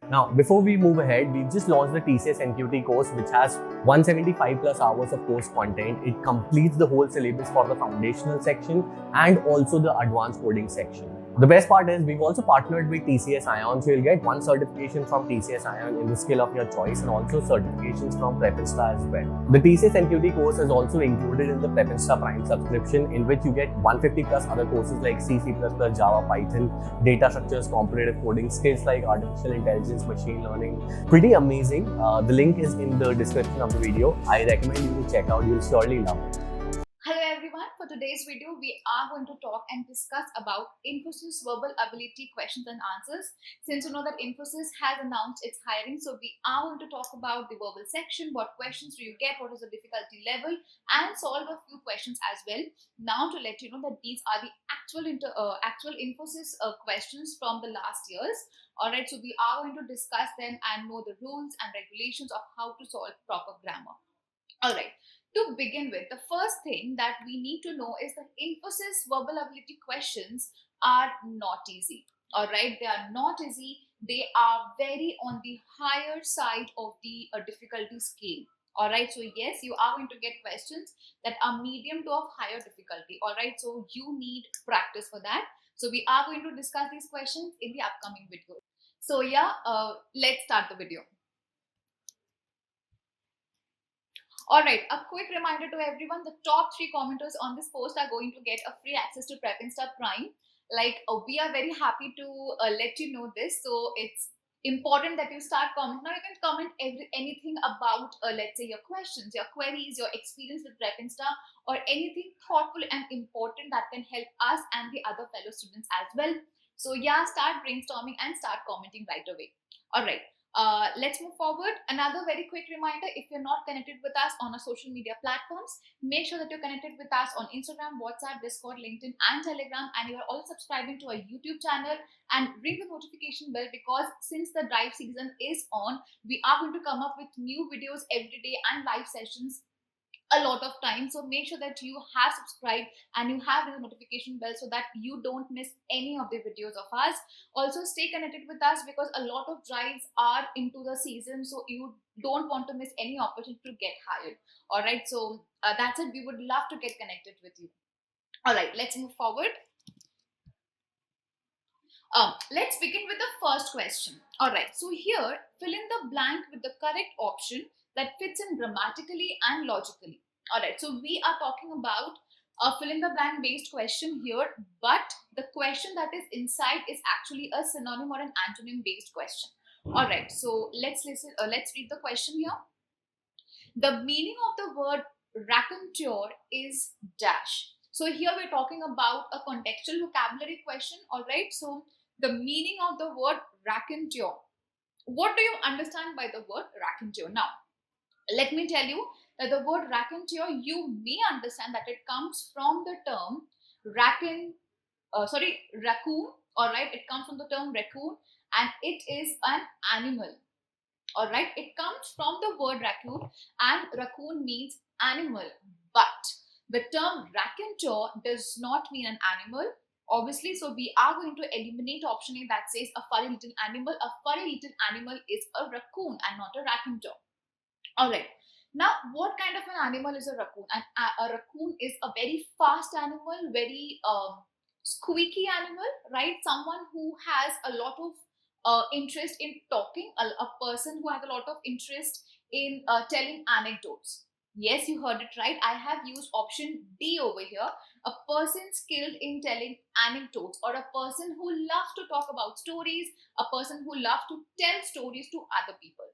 Now, before we move ahead, we've just launched the TCS NQT course, which has 175 plus hours of course content. It completes the whole syllabus for the foundational section and also the advanced coding section. The best part is we've also partnered with TCS Ion, so you'll get one certification from TCS Ion in the skill of your choice and also certifications from Prepinsta as well. The TCS NQT course is also included in the Prepinsta Prime subscription, in which you get 150 plus other courses like C, C++, Java, Python, data structures, competitive coding, skills like artificial intelligence, machine learning. Pretty amazing. The link is in the description of the video. I recommend you to check out. You'll surely love it. Hello everyone, for today's video we are going to talk and discuss about Infosys verbal ability questions and answers. Since you know that Infosys has announced its hiring, so we are going to talk about the verbal section, what questions do you get, what is the difficulty level, and solve a few questions as well. Now to let you know that these are the actual Infosys questions from the last years. Alright, so we are going to discuss them and know the rules and regulations of how to solve proper grammar. Alright. To begin with, the first thing that we need to know is that Infosys verbal ability questions are not easy. All right, they are not easy. They are very on the higher side of the difficulty scale. All right, so yes, you are going to get questions that are medium to of higher difficulty. All right, so you need practice for that. So we are going to discuss these questions in the upcoming video. So yeah, let's start the video. Alright, a quick reminder to everyone, the top 3 commenters on this post are going to get a free access to Prepinsta Prime. We are very happy to let you know this. So it's important that you start commenting. Now you can comment anything about, let's say, your questions, your queries, your experience with Prepinsta, or anything thoughtful and important that can help us and the other fellow students as well. So yeah, start brainstorming and start commenting right away. Alright. Let's move forward. Another very quick reminder, if you're not connected with us on our social media platforms, make sure that you're connected with us on Instagram, WhatsApp, Discord, LinkedIn and Telegram, and you're also subscribing to our YouTube channel and ring the notification bell, because since the drive season is on, we are going to come up with new videos every day and live sessions a lot of time. So make sure that you have subscribed and you have the notification bell so that you don't miss any of the videos of us. Also stay connected with us, because a lot of drives are into the season, so you don't want to miss any opportunity to get hired. All right, so that's it. We would love to get connected with you. All right, let's move forward. Let's begin with the first question. All right, so here, fill in the blank with the correct option that fits in grammatically and logically. All right, so we are talking about a fill in the blank based question here, but the question that is inside is actually a synonym or an antonym based question. All right, so let's listen. Let's read the question here. The meaning of the word raconteur is dash. So here we're talking about a contextual vocabulary question. All right, so the meaning of the word raconteur. What do you understand by the word raconteur? Now, let me tell you that the word raconteur, you may understand that it comes from the term raccoon. All right, it comes from the term raccoon, and it is an animal. All right, it comes from the word raccoon, and raccoon means animal, but the term raconteur does not mean an animal, obviously. So we are going to eliminate option A that says a furry little animal. A furry little animal is a raccoon and not a raconteur. All right, now what kind of an animal is a raccoon? A raccoon is a very fast animal, very squeaky animal, right? Someone who has a lot of interest in talking, a person who has a lot of interest in telling anecdotes. Yes, you heard it right. I have used option D over here. A person skilled in telling anecdotes, or a person who loves to talk about stories, a person who loves to tell stories to other people.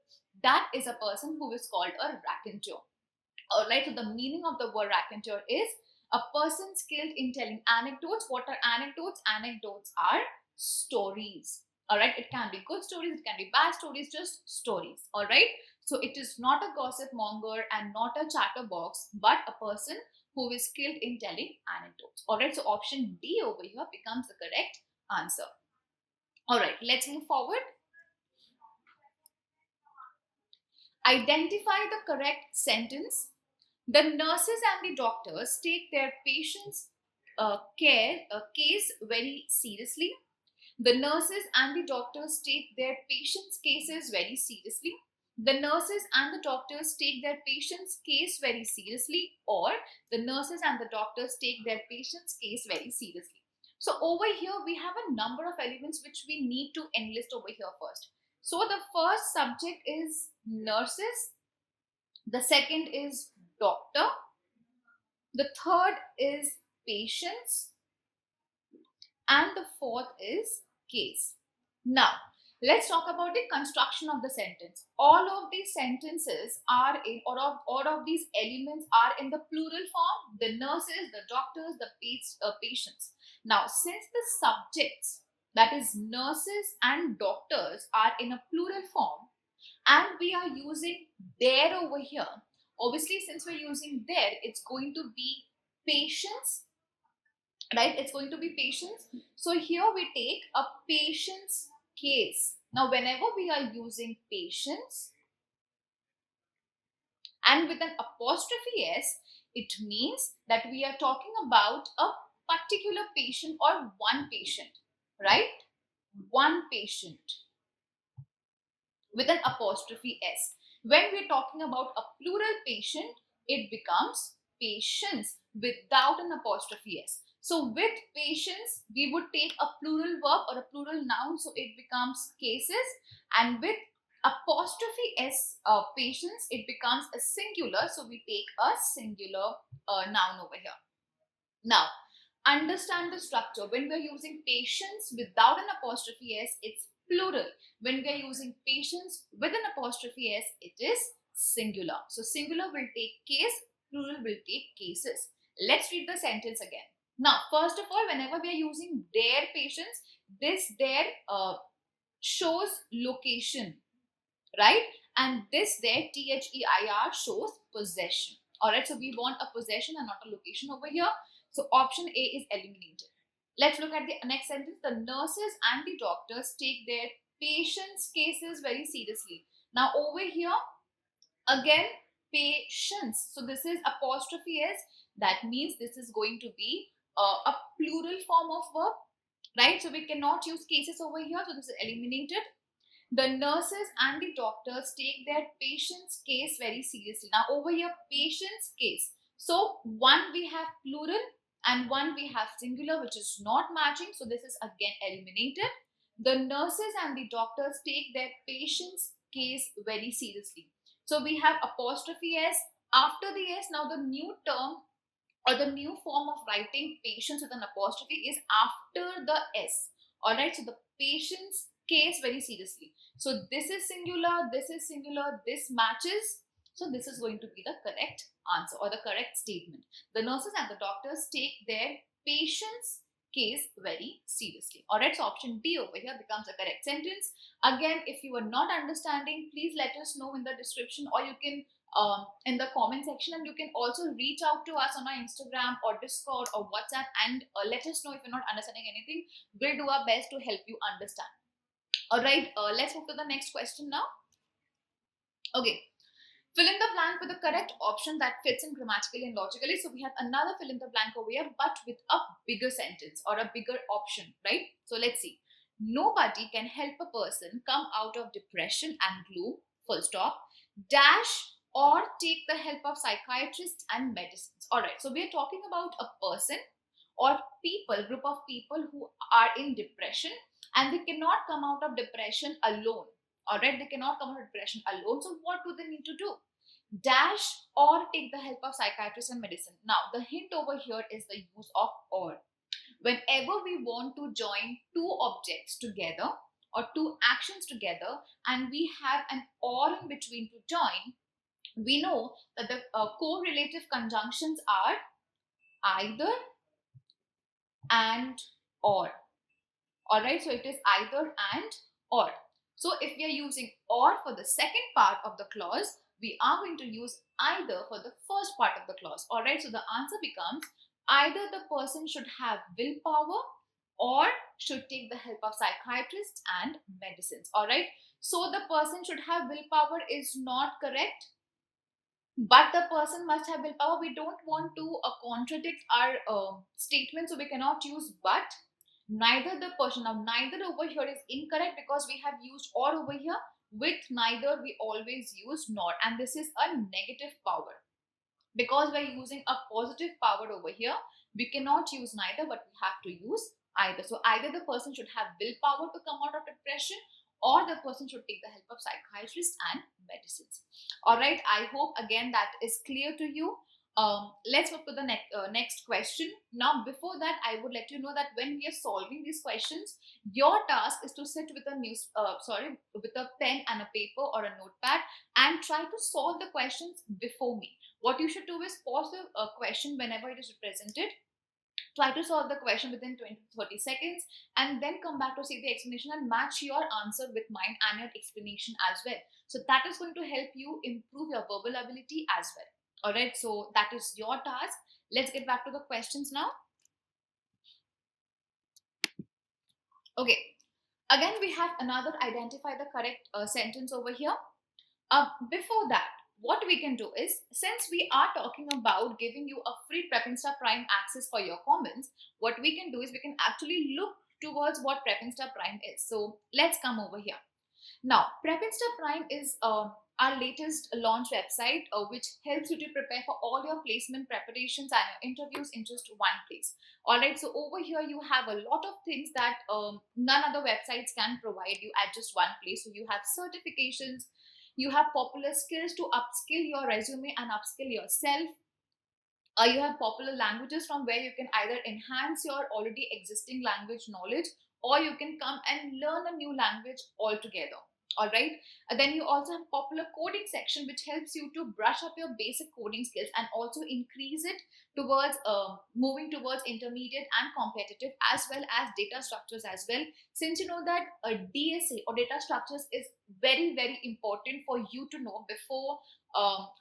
That is a person who is called a raconteur. All right, so the meaning of the word raconteur is a person skilled in telling anecdotes. What are anecdotes? Anecdotes are stories. All right, it can be good stories, it can be bad stories, just stories. All right, so it is not a gossip monger and not a chatterbox, but a person who is skilled in telling anecdotes. All right, so option D over here becomes the correct answer. All right, let's move forward. Identify the correct sentence. The nurses and the doctors take their patients' case very seriously. The nurses and the doctors take their patients' cases very seriously. The nurses and the doctors take their patient's case very seriously, or the nurses and the doctors take their patient's case very seriously. So over here, we have a number of elements which we need to enlist over here first. So the first subject is nurses, the second is doctor, the third is patients, and the fourth is case. Now, let's talk about the construction of the sentence. All of these sentences are in, or all of these elements are in the plural form: the nurses, the doctors, the patients. Now, since the subjects, that is nurses and doctors, are in a plural form, and we are using their over here, obviously since we're using their, it's going to be patients, right? It's going to be patients. So here we take a patient's case. Now, whenever we are using patients and with an apostrophe s, it means that we are talking about a particular patient or one patient, right? One patient with an apostrophe s. When we're talking about a plural patient, it becomes patients without an apostrophe s. So with patients, we would take a plural verb or a plural noun, so it becomes cases, and with apostrophe s patients, it becomes a singular, so we take a singular noun over here. Now, understand the structure. When we are using patients without an apostrophe s, it's plural. When we are using patients with an apostrophe s, it is singular. So singular will take case, plural will take cases. Let's read the sentence again. Now, first of all, whenever we are using their patients, this their shows location, right? And this their THEIR shows possession. Alright, so we want a possession and not a location over here. So option A is eliminated. Let's look at the next sentence. The nurses and the doctors take their patients' cases very seriously. Now over here, again, patients. So this is apostrophe s. That means this is going to be a plural form of verb, right? So we cannot use cases over here. So this is eliminated. The nurses and the doctors take their patient's case very seriously. Now over here, patient's case. So one we have plural and one we have singular, which is not matching. So this is again eliminated. The nurses and the doctors take their patient's case very seriously. So we have apostrophe s after the s. Now the new term or the new form of writing patients with an apostrophe is after the s. All right. So the patient's case very seriously. So this is singular, this matches. So this is going to be the correct answer or the correct statement. The nurses and the doctors take their patient's case very seriously. Alright, so option D over here becomes a correct sentence. Again, if you are not understanding, please let us know in the description, or you can in the comment section, and you can also reach out to us on our Instagram or Discord or WhatsApp and let us know if you're not understanding anything. We'll do our best to help you understand. Alright, let's move to the next question now. Okay, fill in the blank with the correct option that fits in grammatically and logically. So we have another fill in the blank over here, but with a bigger sentence or a bigger option, right? So let's see. Nobody can help a person come out of depression and gloom, full stop, dash, or take the help of psychiatrists and medicines. Alright, so we are talking about a person or people, group of people who are in depression, and they cannot come out of depression alone. Alright, they cannot come out of depression alone. So what do they need to do? Dash or take the help of psychiatrists and medicine. Now the hint over here is the use of or. Whenever we want to join two objects together or two actions together, and we have an or in between to join, we know that the correlative conjunctions are either, and, or. Alright, so it is either, and, or. So if we are using or for the second part of the clause, we are going to use either for the first part of the clause. Alright, so the answer becomes either the person should have willpower or should take the help of psychiatrists and medicines. Alright, so the person should have willpower is not correct, but the person must have willpower. We don't want to contradict our statement, so we cannot use but. Neither the person, now neither over here is incorrect because we have used or over here. With neither we always use not, and this is a negative power. Because we're using a positive power over here, we cannot use neither, but we have to use either. So either the person should have willpower to come out of depression, or the person should take the help of psychiatrists and medicines. All right, I hope again that is clear to you. Let's move to the next question. Now, before that, I would let you know that when we are solving these questions, your task is to sit with with a pen and a paper or a notepad and try to solve the questions before me. What you should do is pause the question whenever it is represented, try to solve the question within 20 to 30 seconds, and then come back to see the explanation and match your answer with mine and your explanation as well. So that is going to help you improve your verbal ability as well. All right, so that is your task. Let's get back to the questions now. Okay, again we have another identify the correct sentence over here. Before that, what we can do is, since we are talking about giving you a free PrepInsta Prime access for your comments, what we can do is we can actually look towards what PrepInsta Prime is. So let's come over here. Now, PrepInsta Prime is our latest launch website, which helps you to prepare for all your placement preparations and your interviews in just one place. All right, so over here you have a lot of things that none other websites can provide you at just one place. So you have certifications, you have popular skills to upskill your resume and upskill yourself. You have popular languages from where you can either enhance your already existing language knowledge, or you can come and learn a new language altogether. All right. Then you also have popular coding section, which helps you to brush up your basic coding skills and also increase it towards moving towards intermediate and competitive, as well as data structures as well. Since you know that DSA or data structures is very, very important for you to know before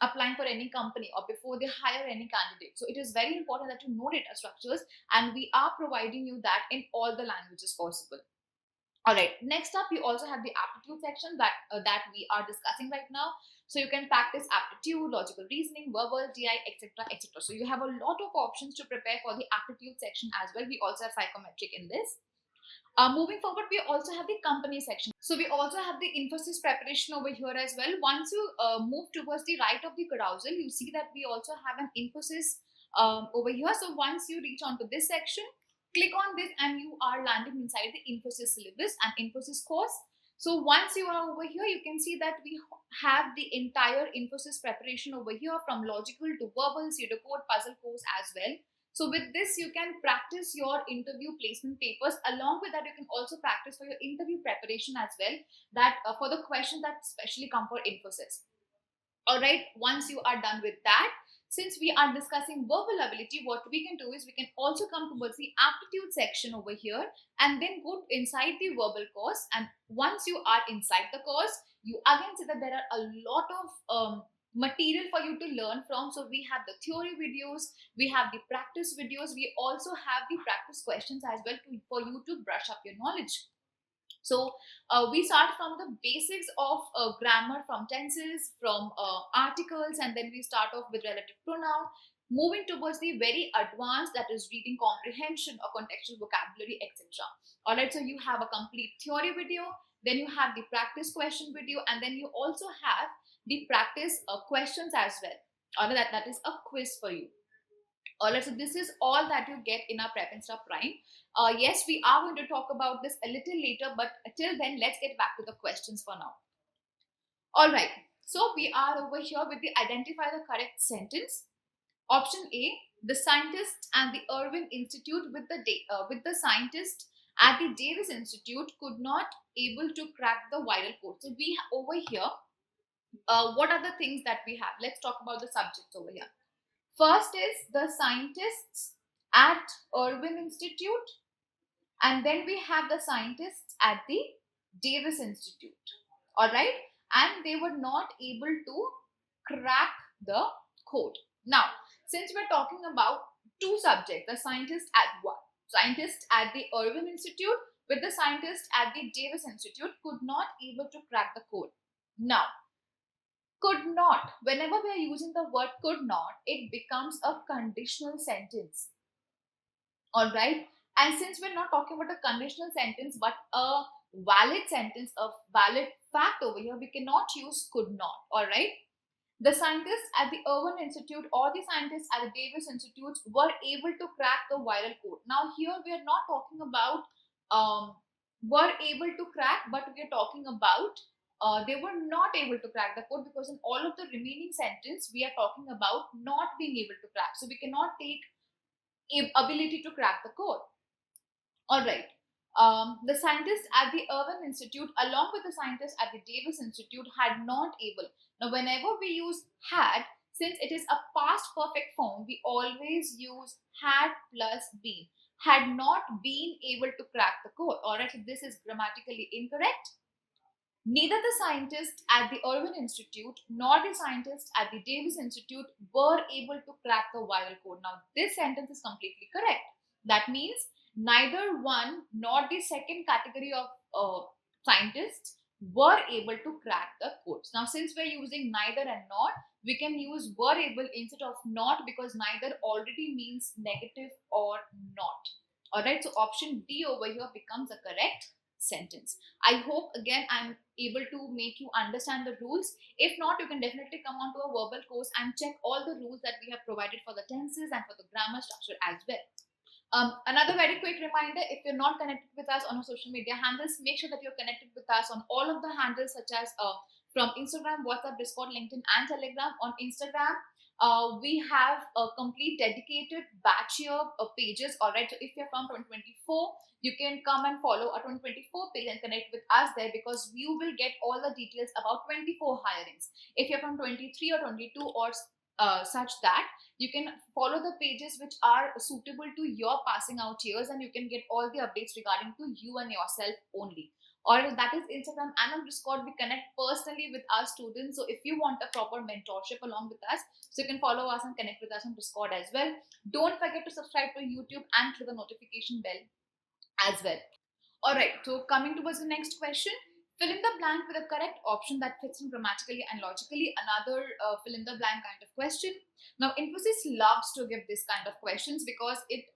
applying for any company or before they hire any candidate. So it is very important that you know data structures, and we are providing you that in all the languages possible. All right, next up, we also have the aptitude section that we are discussing right now. So you can practice aptitude, logical reasoning, verbal, DI, etc., etc. So you have a lot of options to prepare for the aptitude section as well. We also have psychometric in this. Moving forward, we also have the company section. So we also have the Infosys preparation over here as well. Once you move towards the right of the carousel, you see that we also have an Infosys over here. So once you reach onto this section, click on this and you are landing inside the Infosys syllabus and Infosys course. So once you are over here, you can see that we have the entire Infosys preparation over here, from logical to verbal, pseudocode, puzzle course as well. So with this, you can practice your interview placement papers. Along with that, you can also practice for your interview preparation as well, that for the questions that specially come for Infosys. All right, once you are done with that, since we are discussing verbal ability, what we can do is we can also come towards the aptitude section over here and then go inside the verbal course. And once you are inside the course, you again see that there are a lot of material for you to learn from. So we have the theory videos, we have the practice videos, we also have the practice questions as well for you to brush up your knowledge. So we start from the basics of grammar, from tenses, from articles, and then we start off with relative pronoun, moving towards the very advanced, that is reading comprehension or contextual vocabulary, etc. All right, so you have a complete theory video, then you have the practice question video, and then you also have the practice questions as well. All right, that is a quiz for you. All right, so this is all that you get in our PrepInsta Prime. Yes, we are going to talk about this a little later, but till then, let's get back to the questions for now. All right, so we are over here with the identify the correct sentence. Option A: the scientists and the Irving Institute with the scientists at the Davis Institute could not able to crack the viral code. So we over here, what are the things that we have? Let's talk about the subjects over here. First is the scientists at Irving Institute, and then we have the scientists at the Davis Institute. All right, and they were not able to crack the code. Now, since we're talking about two subjects, the scientists at the Irving Institute with the scientists at the Davis Institute could not able to crack the code. Now, could not, whenever we are using the word could not, it becomes a conditional sentence. All right, And since we're not talking about a conditional sentence but a valid sentence, a valid fact over here, we cannot use could not. All right. The scientists at the Irvine Institute or the scientists at the Davis Institutes were able to crack the viral code. Now, here we are not talking about were able to crack, but we are talking about they were not able to crack the code, because in all of the remaining sentence we are talking about not being able to crack. So we cannot take ability to crack the code. All right. The scientists at the Irvine Institute, along with the scientists at the Davis Institute, had not able. Now, whenever we use had, since it is a past perfect form, we always use had plus been. Had not been able to crack the code. All right. So this is grammatically incorrect. Neither the scientists at the Irvine Institute nor the scientists at the Davis Institute were able to crack the viral code. Now, this sentence is completely correct. That means neither one nor the second category of scientists were able to crack the codes. Now, since we're using neither and not, we can use were able instead of not, because neither already means negative or not. All right, so option D over here becomes a correct sentence. I hope again I'm able to make you understand the rules. If not, you can definitely come on to a verbal course and check all the rules that we have provided for the tenses and for the grammar structure as well. Another very quick reminder, if you're not connected with us on our social media handles, make sure that you're connected with us on all of the handles, such as from Instagram, WhatsApp, Discord, LinkedIn, and Telegram. On Instagram, we have a complete dedicated batch year pages. All right, so if you're from 2024, you can come and follow our 2024 page and connect with us there, because you will get all the details about 24 hirings. If you're from 23 or 22 or such that, you can follow the pages which are suitable to your passing out years, and you can get all the updates regarding to you and yourself only. Or that is Instagram, and on Discord we connect personally with our students. So if you want a proper mentorship along with us, so you can follow us and connect with us on Discord as well. Don't forget to subscribe to YouTube and click the notification bell as well. All right, so coming towards the next question, fill in the blank with a correct option that fits in grammatically and logically. Another fill in the blank kind of question. Now, Infosys loves to give this kind of questions because it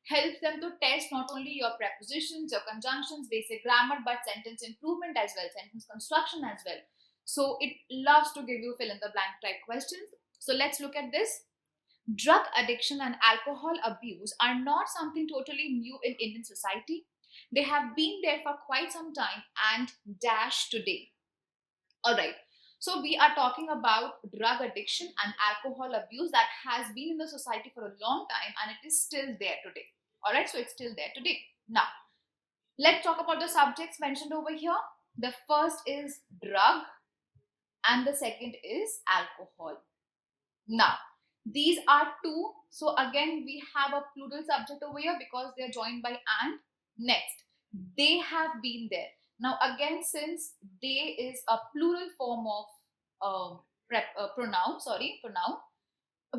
helps them to test not only your prepositions, your conjunctions, basic grammar, but sentence improvement as well, sentence construction as well. So it loves to give you fill in the blank type questions. So let's look at this. Drug addiction and alcohol abuse are not something totally new in Indian society. They have been there for quite some time and dash today. All right. So we are talking about drug addiction and alcohol abuse that has been in the society for a long time, and it is still there today. All right. So it's still there today. Now, let's talk about the subjects mentioned over here. The first is drug and the second is alcohol. Now, these are two. So again, we have a plural subject over here because they are joined by and. Next, they have been there. Now again, since they is a plural form of pronoun,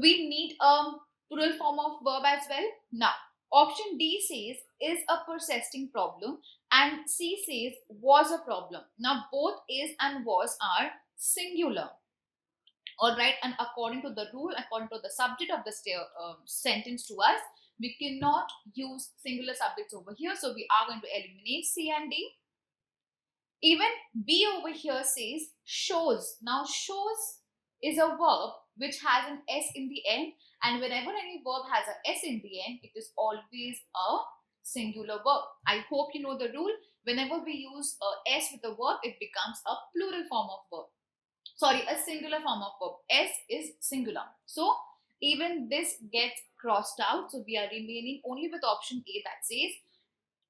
we need a plural form of verb as well. Now, option D says is a persisting problem, and C says was a problem. Now both is and was are singular. All right, and according to the rule, according to the subject of the sentence to us, we cannot use singular subjects over here, so we are going to eliminate C and D. Even B over here says shows. Now shows is a verb which has an S in the end, and whenever any verb has a S in the end, it is always a singular verb. I hope you know the rule. Whenever we use a S with a verb, it becomes a plural form of verb. Sorry, a singular form of verb. S is singular. So even this gets crossed out. So we are remaining only with option A that says,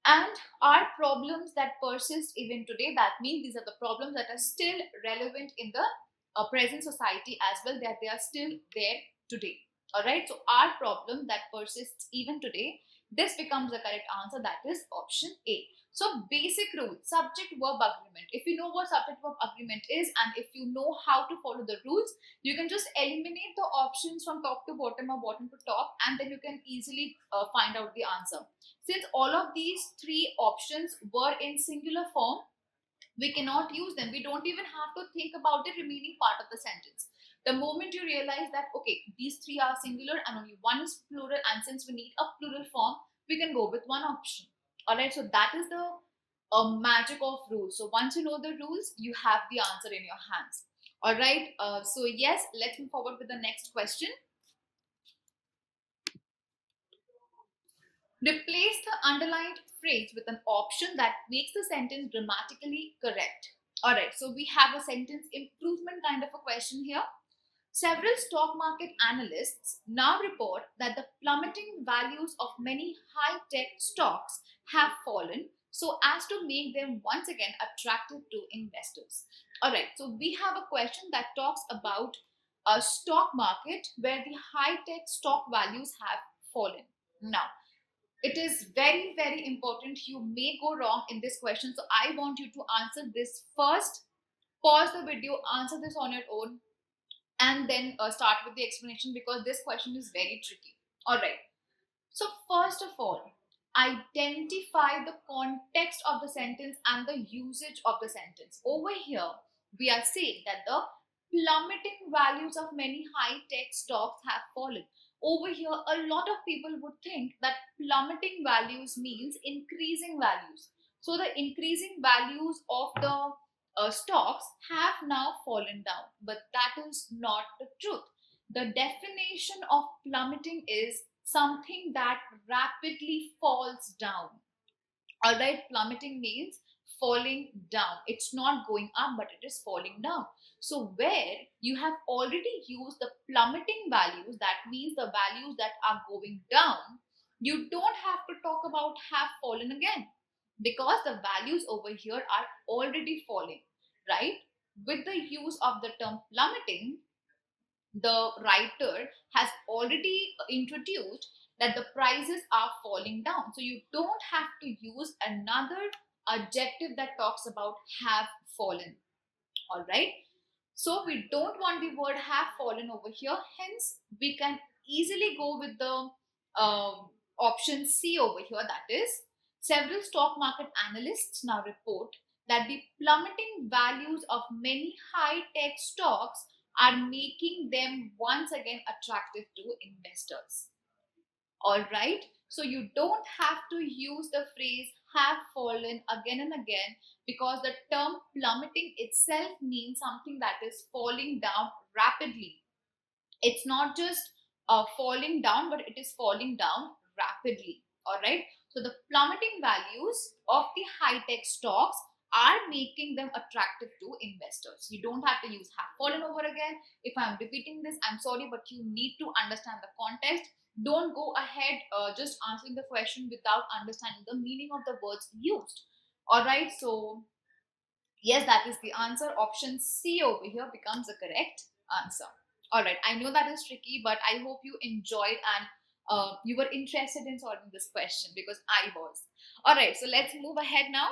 and are problems that persist even today. That means these are the problems that are still relevant in the present society as well, that they are still there today. All right. So our problem that persists even today, this becomes the correct answer. That is option A. So basic rule, subject verb agreement. If you know what subject verb agreement is, and if you know how to follow the rules, you can just eliminate the options from top to bottom or bottom to top, and then you can easily find out the answer. Since all of these three options were in singular form, we cannot use them. We don't even have to think about the remaining part of the sentence. The moment you realize that, okay, these three are singular and only one is plural, and since we need a plural form, we can go with one option. All right, so that is the magic of rules. So once you know the rules, you have the answer in your hands. All right, so yes, let's move forward with the next question. Replace the underlined phrase with an option that makes the sentence grammatically correct. All right, so we have a sentence improvement kind of a question here. Several stock market analysts now report that the plummeting values of many high-tech stocks have fallen so as to make them once again attractive to investors. All right, so we have a question that talks about a stock market where the high-tech stock values have fallen. Now, it is very, very important. You may go wrong in this question, so I want you to answer this first. Pause the video, answer this on your own, and then start with the explanation, because this question is very tricky. All right, so first of all, identify the context of the sentence and the usage of the sentence. Over here we are saying that the plummeting values of many high tech stocks have fallen. Over here a lot of people would think that plummeting values means increasing values, so the increasing values of the stocks have now fallen down, but that is not the truth. The definition of plummeting is something that rapidly falls down. All right, plummeting means falling down. It's not going up, but it is falling down. So where you have already used the plummeting values, that means the values that are going down, you don't have to talk about have fallen again, because the values over here are already falling, right? With the use of the term plummeting, the writer has already introduced that the prices are falling down. So you don't have to use another adjective that talks about have fallen. All right. So we don't want the word have fallen over here. Hence, we can easily go with the option C over here. That is, several stock market analysts now report that the plummeting values of many high-tech stocks are making them once again attractive to investors. All right. So you don't have to use the phrase have fallen again and again, because the term plummeting itself means something that is falling down rapidly. It's not just falling down, but it is falling down rapidly. All right. So the plummeting values of the high tech stocks are making them attractive to investors. You don't have to use have fallen over again. If I'm repeating this, I'm sorry, but you need to understand the context. Don't go ahead just answering the question without understanding the meaning of the words used. All right. So yes, that is the answer. Option C over here becomes the correct answer. All right, I know that is tricky, but I hope you enjoyed and you were interested in solving this question, because I was. All right, so let's move ahead now.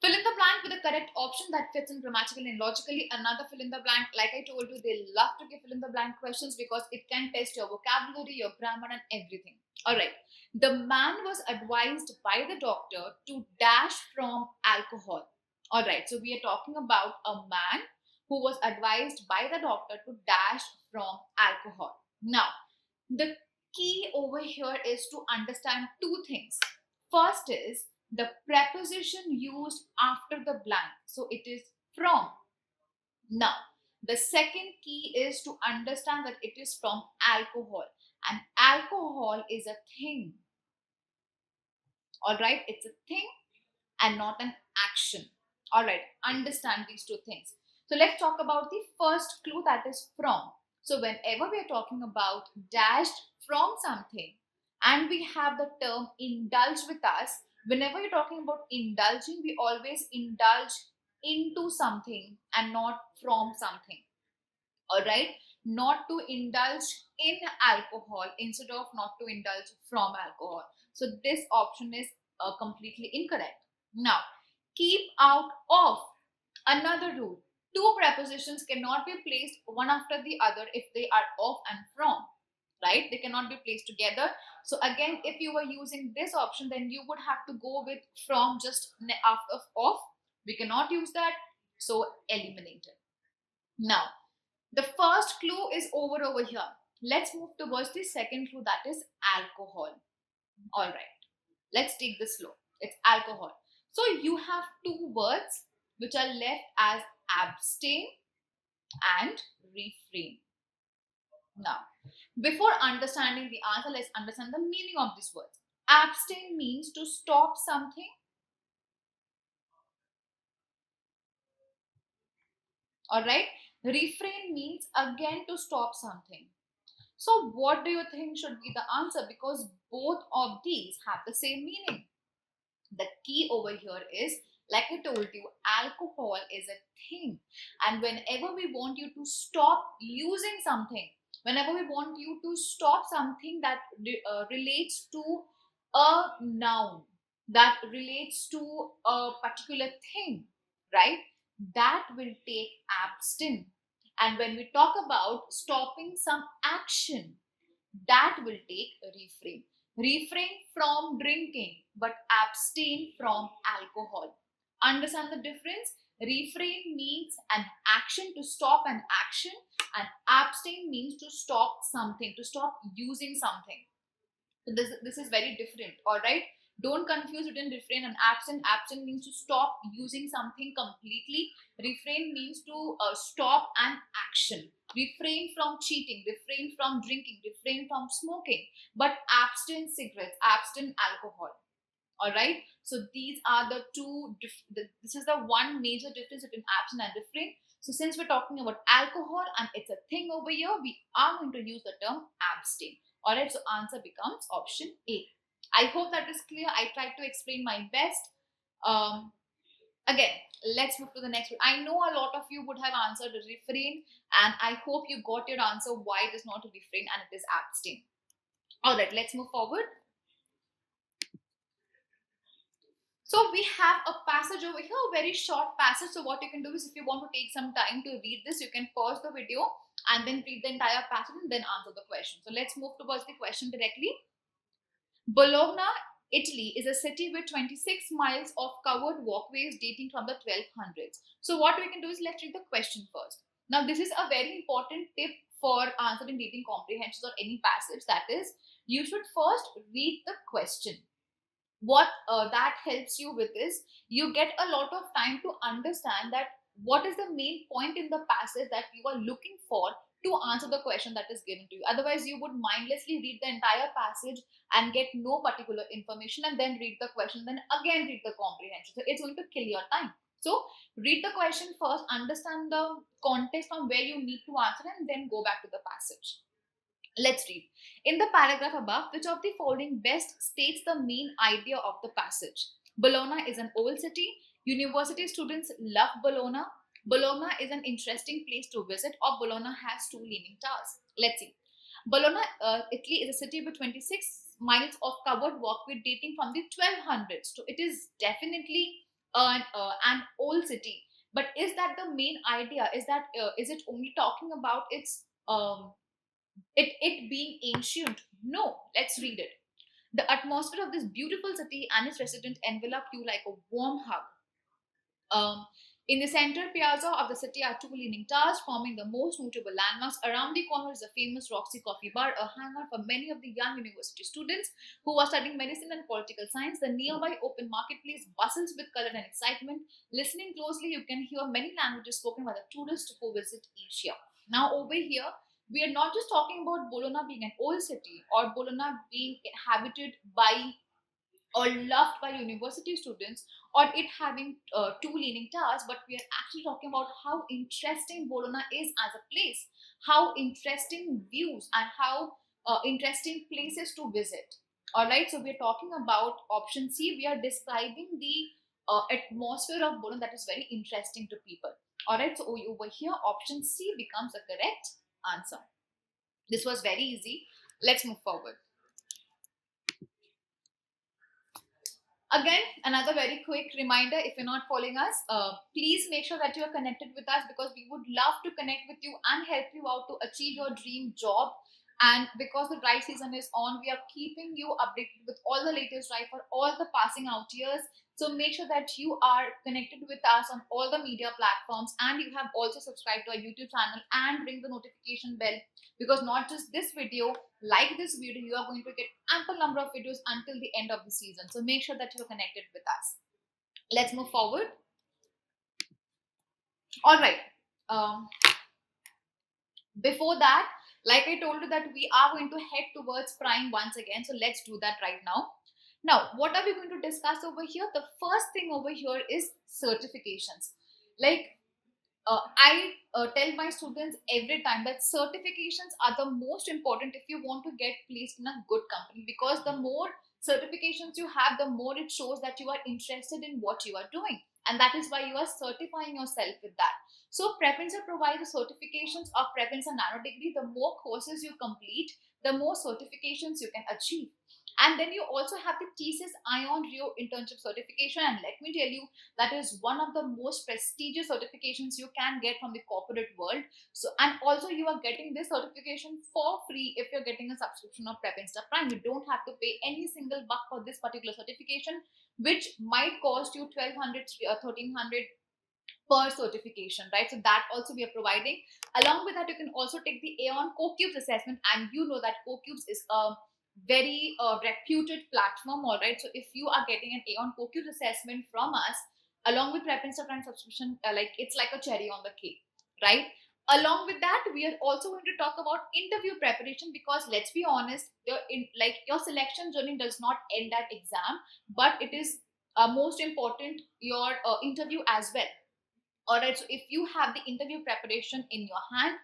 Fill in the blank with the correct option that fits in grammatically and logically. Another fill in the blank. Like I told you, they love to give fill in the blank questions because it can test your vocabulary, your grammar, and everything. All right. The man was advised by the doctor to dash from alcohol. All right. So we are talking about a man who was advised by the doctor to dash from alcohol. Now, the key over here is to understand two things. First is the preposition used after the blank. So it is from. Now, the second key is to understand that it is from alcohol. And alcohol is a thing. All right, it's a thing and not an action. All right, understand these two things. So let's talk about the first clue, that is from. So whenever we are talking about dashed from something and we have the term indulge with us, whenever you're talking about indulging, we always indulge into something and not from something. All right, not to indulge in alcohol instead of not to indulge from alcohol. So this option is completely incorrect. Now, keep out of. Another rule: two prepositions cannot be placed one after the other if they are of and from. Right? They cannot be placed together. So again, if you were using this option, then you would have to go with from just after of. We cannot use that, so eliminate it. Now, the first clue is over here. Let's move towards the second clue, that is alcohol. All right, let's take this slow. It's alcohol. So you have two words which are left as abstain and refrain. Now, before understanding the answer, let's understand the meaning of these words. Abstain means to stop something. All right. Refrain means again to stop something. So, what do you think should be the answer? Because both of these have the same meaning. The key over here is, like I told you, alcohol is a thing. And whenever we want you to stop using something, whenever we want you to stop something that relates to a noun, that relates to a particular thing, right? That will take abstain. And when we talk about stopping some action, that will take refrain. Refrain from drinking, but abstain from alcohol. Understand the difference? Refrain means an action, to stop an action, and abstain means to stop something, to stop using something. So this is very different. All right, don't confuse between refrain and abstain. Abstain means to stop using something completely. Refrain means to stop an action. Refrain from cheating, refrain from drinking, refrain from smoking, but abstain cigarettes, abstain alcohol. All right, so these are the two this is the one major difference between abstain and refrain. So since we're talking about alcohol and it's a thing over here, we are going to use the term abstain. All right, so answer becomes option A. I hope that is clear. I tried to explain my best. Again, let's move to the next one. I know a lot of you would have answered refrain, and I hope you got your answer why it is not a refrain and it is abstain. All right, let's move forward. So we have a passage over here, a very short passage. So what you can do is, if you want to take some time to read this, you can pause the video and then read the entire passage and then answer the question. So let's move towards the question directly. Bologna, Italy is a city with 26 miles of covered walkways dating from the 1200s. So what we can do is, let's read the question first. Now this is a very important tip for answering reading comprehensions or any passage. That is, you should first read the question. What that helps you with is, you get a lot of time to understand that what is the main point in the passage that you are looking for to answer the question that is given to you. Otherwise you would mindlessly read the entire passage and get no particular information, and then read the question, then again read the comprehension. So it's going to kill your time. So read the question first, understand the context from where you need to answer, and then go back to the passage. Let's read. In the paragraph above, which of the following best states the main idea of the passage? Bologna is an old city. University students love Bologna. Bologna is an interesting place to visit, or Bologna has two leaning towers. Let's see. Bologna, Italy is a city with 26 miles of covered walkway dating from the 1200s. So it is definitely an old city. But is that the main idea? Is it only talking about its it being ancient? No, let's read it. The atmosphere of this beautiful city and its residents envelop you like a warm hug. In the central piazza of the city are two leaning towers forming the most notable landmarks. Around the corner is a famous Roxy Coffee Bar, a hangout for many of the young university students who are studying medicine and political science. The nearby open marketplace bustles with color and excitement. Listening closely, you can hear many languages spoken by the tourists who visit each year. Now, over here, we are not just talking about Bologna being an old city or Bologna being inhabited by or loved by university students, or it having two leaning towers, but we are actually talking about how interesting Bologna is as a place, how interesting views and how interesting places to visit. All right, so we are talking about option C. We are describing the atmosphere of Bologna that is very interesting to people. All right, so over here, option C becomes the correct answer. This was very easy. Let's move forward. Again, another very quick reminder, if you're not following us, please make sure that you are connected with us, because we would love to connect with you and help you out to achieve your dream job. And because the drive season is on, we are keeping you updated with all the latest drive for all the passing out years. So make sure that you are connected with us on all the media platforms, and you have also subscribed to our YouTube channel and ring the notification bell, because not just this video, like this video, you are going to get ample number of videos until the end of the season. So make sure that you're connected with us. Let's move forward. All right. Um, Before that, like I told you that we are going to head towards prime once again. So let's do that right now. Now, what are we going to discuss over here? The first thing over here is certifications. Like I tell my students every time that certifications are the most important if you want to get placed in a good company, because the more certifications you have, the more it shows that you are interested in what you are doing, and that is why you are certifying yourself with that. So Prepincer provides the certifications of Prepincer Nano Degree. The more courses you complete, the more certifications you can achieve. And then you also have the TCS Ion Rio internship certification, and let me tell you, that is one of the most prestigious certifications you can get from the corporate world. So, and also you are getting this certification for free if you're getting a subscription of Prepinster Prime. You don't have to pay any single buck for this particular certification, which might cost you 1200 1300 per certification, right? So that also we are providing. Along with that, you can also take the Aeon CoCubes assessment, and you know that CoCubes is a very reputed platform, all right? So if you are getting an Aeon CoCubes assessment from us, along with Prepinster Prime subscription, like it's like a cherry on the cake, right? Along with that, we are also going to talk about interview preparation, because let's be honest, like your selection journey does not end at exam, but it is most important your interview as well. All right, so if you have the interview preparation in your hand,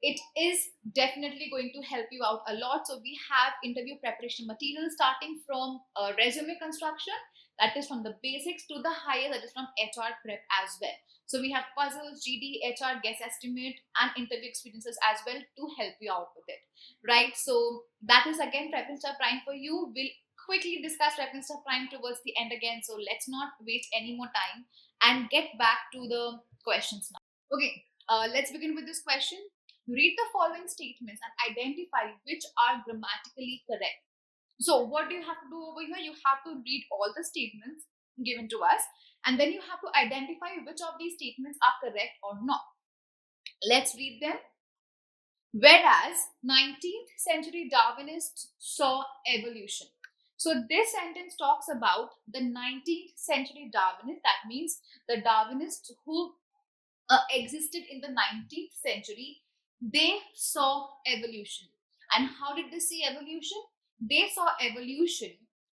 it is definitely going to help you out a lot. So we have interview preparation material starting from resume construction, that is from the basics, to the higher, that is from HR prep as well. So we have puzzles, GD, HR, guess estimate, and interview experiences as well to help you out with it, right? So that is again Prepinster Prime for you. We'll quickly discuss Prepinster Prime towards the end again. So let's not waste any more time and get back to the questions now. Okay, let's begin with this question. Read the following statements and identify which are grammatically correct. So what do you have to do over here? You have to read all the statements given to us, and then you have to identify which of these statements are correct or not. Let's read them. Whereas 19th century Darwinists saw evolution. So this sentence talks about the 19th century Darwinists. That means the Darwinists who existed in the 19th century, they saw evolution. And how did they see evolution? They saw evolution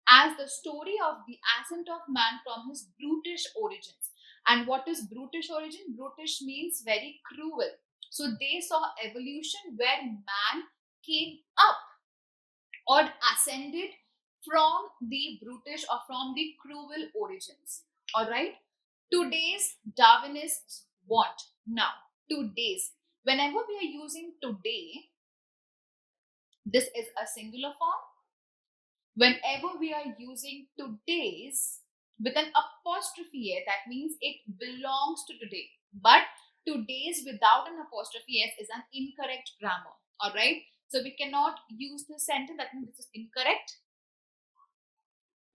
as the story of the ascent of man from his brutish origins. And what is brutish origin? Brutish means very cruel. So they saw evolution where man came up or ascended from the brutish or from the cruel origins. All right. Today's Darwinists want. Now, today's. Whenever we are using today, this is a singular form. Whenever we are using today's with an apostrophe S, that means it belongs to today. But today's without an apostrophe S is an incorrect grammar. All right. So we cannot use this sentence. That means this is incorrect.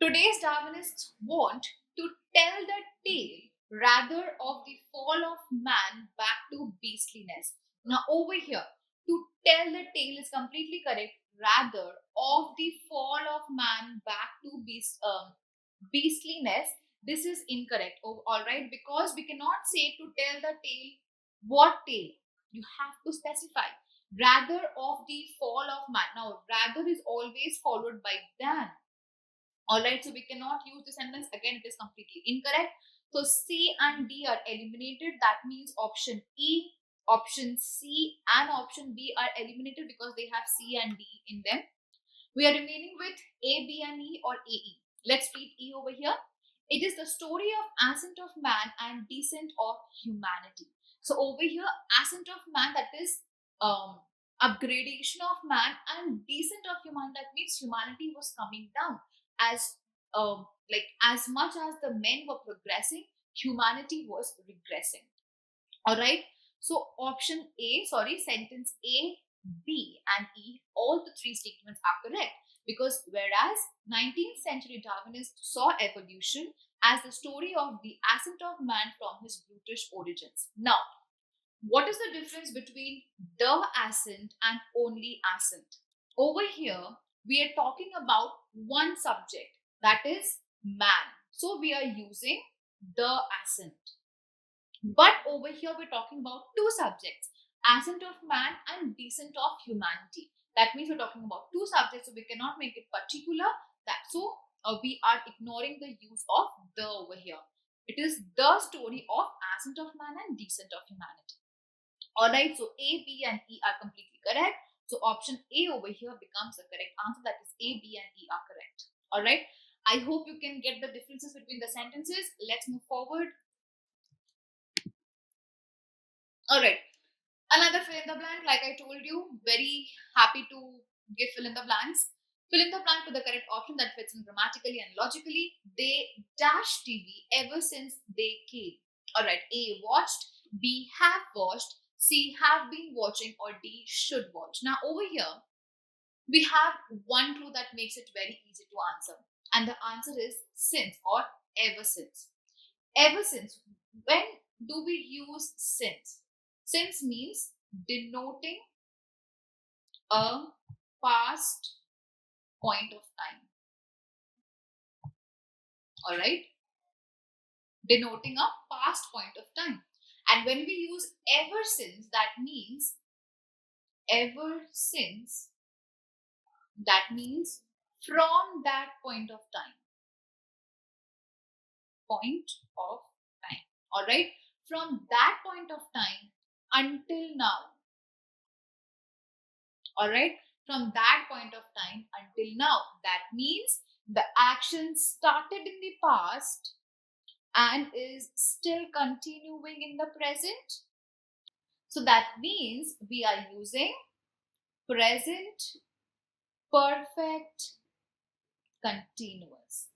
Today's Darwinists want to tell the tale rather of the fall of man back to beastliness. Now over here, to tell the tale is completely correct. Rather of the fall of man back to beastliness, this is incorrect. Oh, all right, because we cannot say to tell the tale. What tale? You have to specify. Rather of the fall of man. Now rather is always followed by than. All right, so we cannot use the sentence. Again, it is completely incorrect. So C and D are eliminated. That means option E, option C, and option B are eliminated because they have C and D in them. We are remaining with A, B, and E, or AE. Let's read E over here. It is the story of ascent of man and descent of humanity. So over here, ascent of man, that is upgradation of man, and descent of humanity, that means humanity was coming down. As as much as the men were progressing, humanity was regressing. All right. So option A, sentence A, B, and E, all the three statements are correct, because whereas 19th century Darwinists saw evolution as the story of the ascent of man from his brutish origins. Now, what is the difference between the ascent and only ascent? Over here, we are talking about one subject, that is man. So we are using the ascent. But over here, we're talking about two subjects, ascent of man and descent of humanity. That means we're talking about two subjects, so we cannot make it particular. We are ignoring the use of the over here. It is the story of ascent of man and descent of humanity. Alright, so A, B, and E are completely correct. So option A over here becomes the correct answer. That is A, B, and E are correct. Alright, I hope you can get the differences between the sentences. Let's move forward. Alright, another fill in the blank. Like I told you, very happy to give fill in the blanks. Fill in the blank with the correct option that fits in grammatically and logically. They dash TV ever since they came. Alright, A, watched, B, have watched, C, have been watching, or D, should watch. Now over here, we have one clue that makes it very easy to answer. And the answer is since or ever since. Ever since. When do we use since? Since means denoting a past point of time. Alright? Denoting a past point of time. And when we use ever since, that means ever since, that means from that point of time. Point of time. Alright? From that point of time until now. Alright? From that point of time until now. That means the action started in the past and is still continuing in the present. So that means we are using present perfect continuous.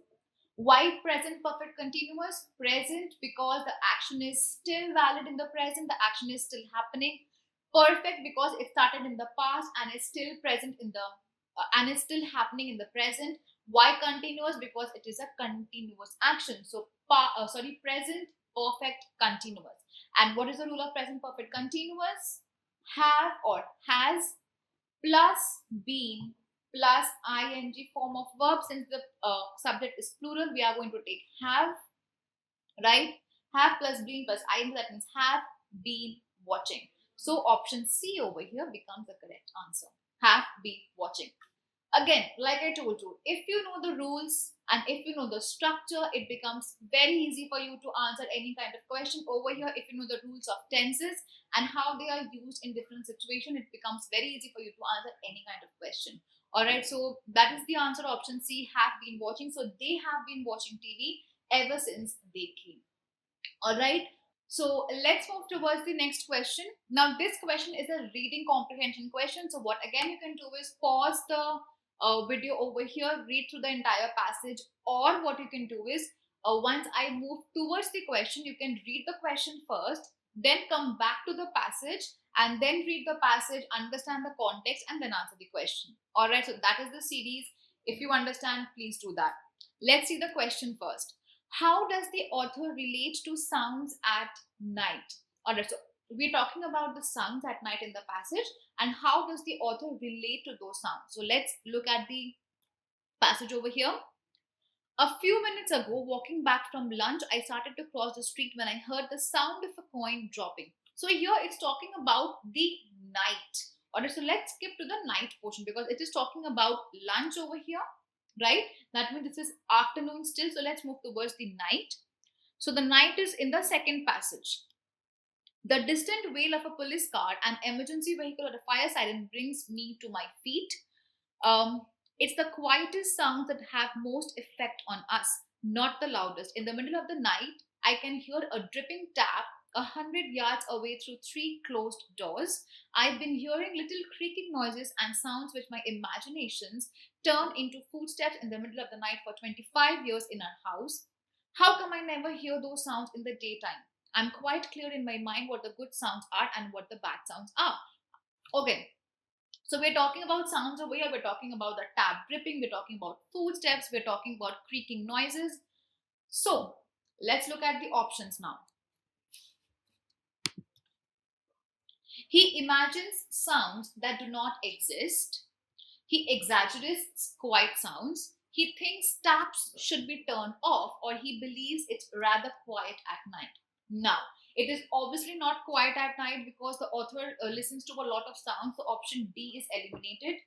Why present perfect continuous? Present because the action is still valid in the present, the action is still happening. Perfect because it started in the past and is still present in the and is still happening in the present. Why continuous? Because it is a continuous action. So present perfect continuous. And what is the rule of present perfect continuous? Have or has plus been plus ing form of verb. Since the subject is plural, we are going to take have, right? Have plus been plus ing, that means have been watching. So option C over here becomes the correct answer. Have been watching. Again, like I told you, if you know the rules and if you know the structure, it becomes very easy for you to answer any kind of question. Over here, if you know the rules of tenses and how they are used in different situations, it becomes very easy for you to answer any kind of question. Alright, so that is the answer. Option C, have been watching. So they have been watching TV ever since they came. Alright, so let's move towards the next question. Now this question is a reading comprehension question. So what again you can do is pause the video over here, read through the entire passage, or what you can do is once I move towards the question, you can read the question first, then come back to the passage and then read the passage, understand the context, and then answer the question. Alright, so that is the series. If you understand, please do that. Let's see the question first. How does the author relate to sounds at night? Alright, so we're talking about the sounds at night in the passage and how does the author relate to those sounds. So let's look at the passage over here. A few minutes ago, walking back from lunch, I started to cross the street when I heard the sound of a coin dropping. So here it's talking about the night. Alright, so let's skip to the night portion because it is talking about lunch over here, right? That means this is afternoon still. So let's move towards the night. So the night is in the second passage. The distant wail of a police car, an emergency vehicle, or a fire siren brings me to my feet. It's the quietest sounds that have most effect on us, not the loudest. In the middle of the night, I can hear a dripping tap 100 yards away through 3 closed doors. I've been hearing little creaking noises and sounds which my imaginations turn into footsteps in the middle of the night for 25 years in our house. How come I never hear those sounds in the daytime? I'm quite clear in my mind what the good sounds are and what the bad sounds are. Okay, so we're talking about sounds over here. We're talking about the tap dripping. We're talking about footsteps. We're talking about creaking noises. So let's look at the options now. He imagines sounds that do not exist. He exaggerates quiet sounds. He thinks taps should be turned off, or he believes it's rather quiet at night. Now, it is obviously not quiet at night because the author listens to a lot of sounds, so option D is eliminated.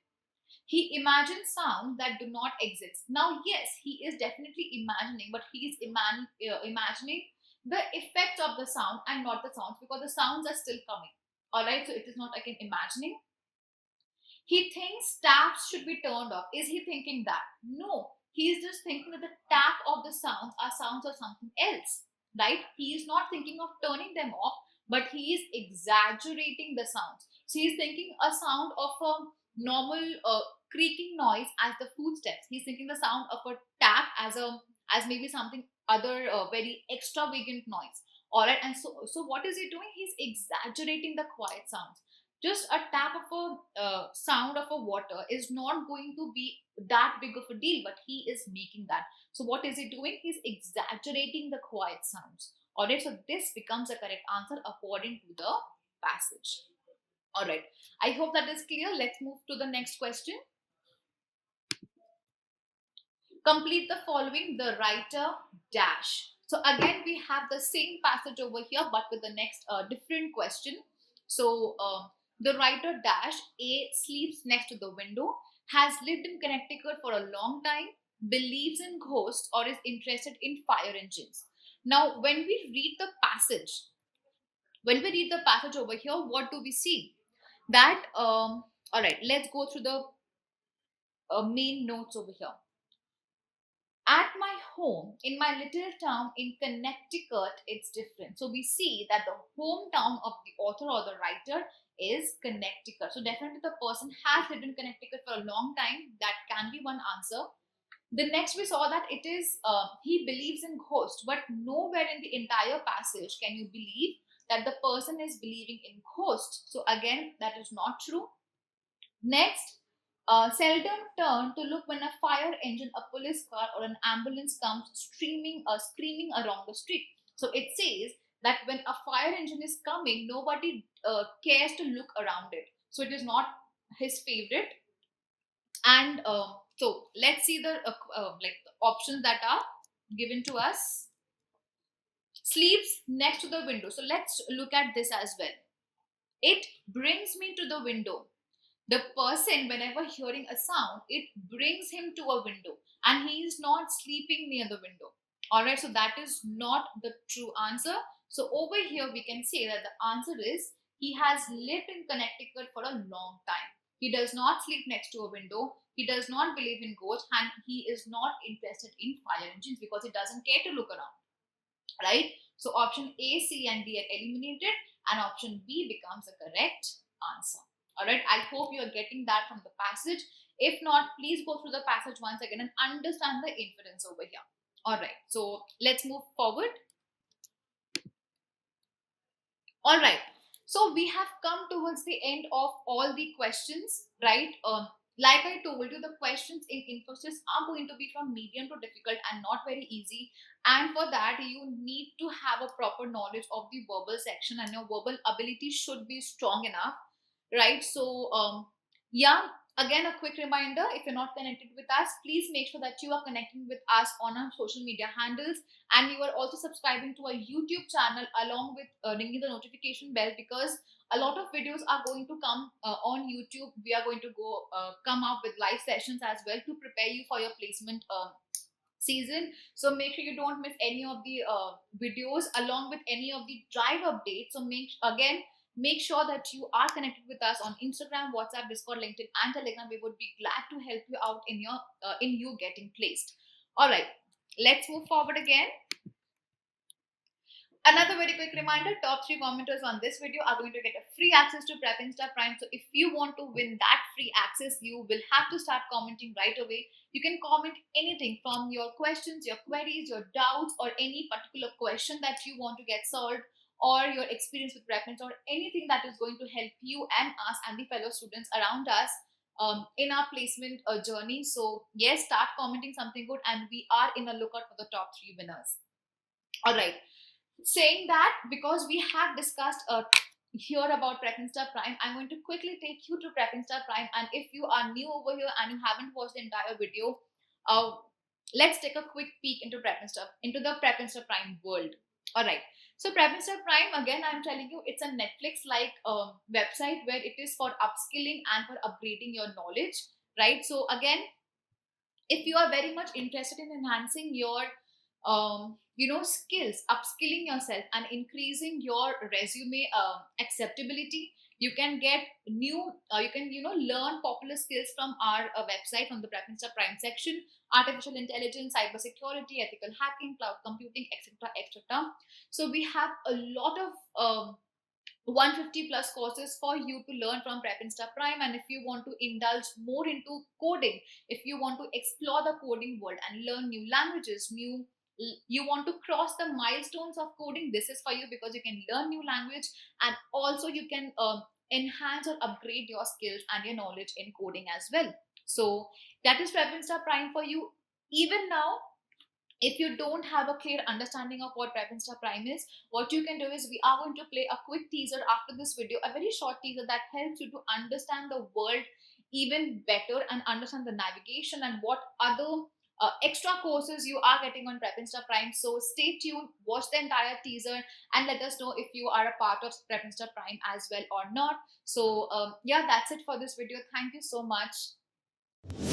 He imagines sounds that do not exist. Now, yes, he is definitely imagining, but he is imagining the effect of the sound and not the sounds, because the sounds are still coming. All right, so it is not again imagining. He thinks taps should be turned off. Is he thinking that? No. He is just thinking that the tap of the sounds of something else. Right? He is not thinking of turning them off, but he is exaggerating the sounds. So he is thinking a sound of a normal creaking noise as the footsteps. He's thinking the sound of a tap as maybe something other very extravagant noise. All right, and so what is he doing? He's exaggerating the quiet sounds. Just a tap of a sound of a water is not going to be that big of a deal, but he is making that. So what is he doing? He's exaggerating the quiet sounds. All right, so this becomes a correct answer according to the passage. All right, I hope that is clear. Let's move to the next question. Complete the following. The writer dash. So again we have the same passage over here, but with the next different question. So the writer dash A sleeps next to the window, has lived in Connecticut for a long time, believes in ghosts, or is interested in fire engines. Now when we read the passage over here, what do we see? That all right, let's go through the main notes over here. At my home, in my little town in Connecticut, it's different. So we see that the hometown of the author or the writer is Connecticut. So definitely the person has lived in Connecticut for a long time. That can be one answer. The next we saw that it is he believes in ghosts, but nowhere in the entire passage can you believe that the person is believing in ghosts. So again, that is not true. Next, seldom turn to look when a fire engine, a police car, or an ambulance comes screaming along the street. So it says that when a fire engine is coming, nobody cares to look around it. So it is not his favorite. And so let's see the the options that are given to us. Sleeps next to the window. So let's look at this as well. It brings me to the window. The person, whenever hearing a sound, it brings him to a window, and he is not sleeping near the window. All right, so that is not the true answer. So over here we can say that the answer is he has lived in Connecticut for a long time. He does not sleep next to a window. He does not believe in ghosts, and he is not interested in fire engines because he doesn't care to look around. Right, so option A, C, and D are eliminated, and option B becomes the correct answer. All right, I hope you are getting that from the passage. If not, please go through the passage once again and understand the inference over here. All right, so let's move forward. All right, so we have come towards the end of all the questions, right? Like I told you, the questions in Infosys are going to be from medium to difficult and not very easy. And for that, you need to have a proper knowledge of the verbal section, and your verbal ability should be strong enough, right? So yeah, again a quick reminder, if you're not connected with us, please make sure that you are connecting with us on our social media handles, and you are also subscribing to our YouTube channel along with ringing the notification bell, because a lot of videos are going to come on YouTube. We are going to come up with live sessions as well to prepare you for your placement season. So make sure you don't miss any of the videos along with any of the drive updates. So make sure that you are connected with us on Instagram, WhatsApp, Discord, LinkedIn, and Telegram. We would be glad to help you out in you getting placed. All right, let's move forward again. Another very quick reminder, top 3 commenters on this video are going to get a free access to Prep Insta Prime. So if you want to win that free access, you will have to start commenting right away. You can comment anything from your questions, your queries, your doubts, or any particular question that you want to get solved, or your experience with Prep Insta, or anything that is going to help you and us and the fellow students around us in our placement journey. So yes, start commenting something good, and we are in a lookout for the top 3 winners. All right. Saying that, because we have discussed here about Prepping Star Prime, I'm going to quickly take you to Prepping Star Prime. And if you are new over here and you haven't watched the entire video, uh, let's take a quick peek into the Prepping Star Prime world. All right. So Prepping Star Prime, again, I'm telling you, it's a Netflix-like website where it is for upskilling and for upgrading your knowledge, right? So again, if you are very much interested in enhancing your skills, upskilling yourself and increasing your resume acceptability, you can get you can learn popular skills from our website, from the Prepinsta Prime section: artificial intelligence, cyber security, ethical hacking, cloud computing, etc, etc. So we have a lot of 150 plus courses for you to learn from Prepinsta Prime. And if you want to indulge more into coding, if you want to explore the coding world and learn new languages, you want to cross the milestones of coding, this is for you, because you can learn new language and also you can enhance or upgrade your skills and your knowledge in coding as well. So that is Prepinsta Prime for you. Even now, if you don't have a clear understanding of what Prepinsta Prime is, what you can do is we are going to play a quick teaser after this video, a very short teaser that helps you to understand the world even better and understand the navigation and what other extra courses you are getting on Prepinsta Prime. So stay tuned, watch the entire teaser, and let us know if you are a part of Prepinsta Prime as well or not. So yeah, that's it for this video. Thank you so much.